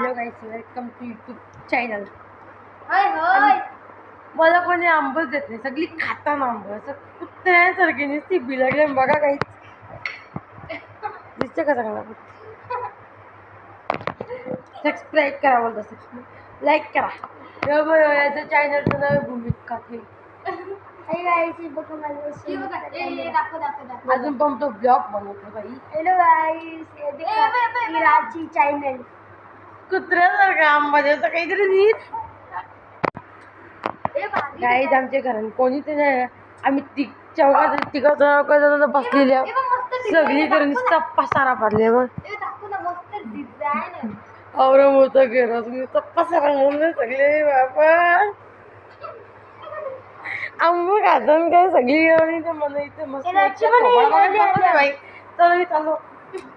Hello guys, welcome to YouTube channel. मला कोणी आंबच देत नाही, सगळी खाताना आंब असं कुत्र्यासारखी नुसती बिलगले. बघा काहीच दिसते का चांगला? सबस्क्राईब करा, बोलत लाईक करा. याचं चॅनलचं नाव भूमिका थे. अजून पण तो ब्लॉग बनवतो बाई. हॅलो गाईस, विराची चॅनल. कुत्र्यासारखा आंबा द्यायचा काहीतरी नीट. गाईज आमच्या घरात कोणीच नाही. आम्ही तिघं बसलेल्या सगळी करून नुसता पसारा पडले. मग आवरा मोठा घरात नुसता पसारा म्हणून सगळे बाबा आंब खातात काय सगळी. आणि मला इथे मस्त बाई चला मी चालू.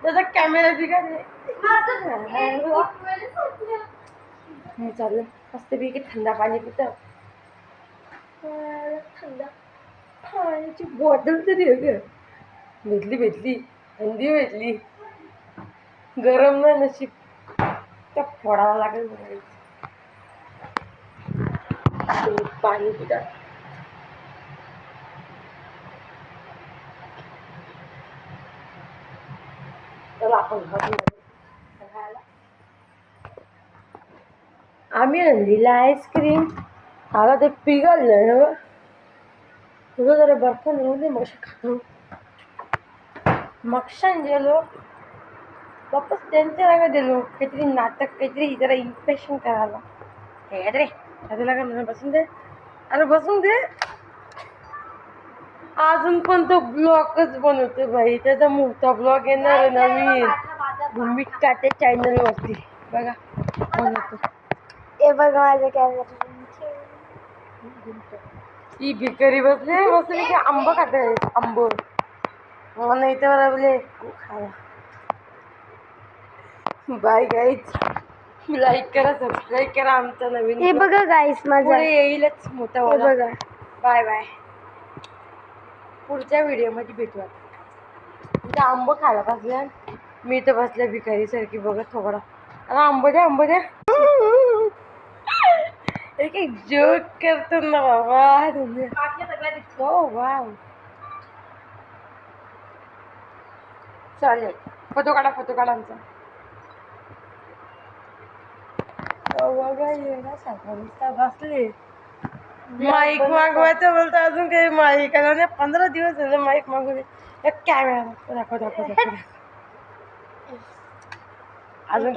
त्याचा कॅमेरा बिघडले. मी चालू मस्तपैकी थंड पाणी पितं. थंड पाण्याची बॉटल तरी आहे का? भेटली थंडी भेटली. गरम नाही नशीब, त्या फोडावं लागेल. पाणी पितात. चला आपण आम्ही आणलेला आईस्क्रीम. आता ते पिघललं तुझं जरा बर्फ नेऊन दे. मग खातो मक्षान गेलो वापस त्यांच्या जागा दिलो. काहीतरी नाटक, काहीतरी जरा इम्प्रेशन करायला. हे रे त्याला बसून दे. अरे बसून दे. अजून पण तो ब्लॉगच बनवतो बाई. त्याचा मोठा ब्लॉग येणार आहे नवीन भूमिका थे चॅनल वरती. बघा बनवतो. हे बघा माझ्या कॅमेरा. ही भिकारी बसले की आंब खाते. आंब मला इथे मला बोले खावा. बाय गाईज, लाईक करा, सबस्क्राईब करा. आमचा नवीन हे बघा गाईस माझा पुढे येईलच मोठा वाला. बघा. Bye bye. पुढच्या व्हिडिओमध्ये भेटू. आता आंब खायला बसल्या. मी तर बसल्या भिकारी सारखी बघत थोडा. अरे आंब द्या. एक जोक करतो ना बाबा. हो वाव चालेल. फोटो काढा आमचा. बघा येणा साखर बसले. माईक मागवायचं बोलतं. अजून काही माईक आला 15 दिवस झाले. माईक मागवले. कॅमेरा दाखव. अजून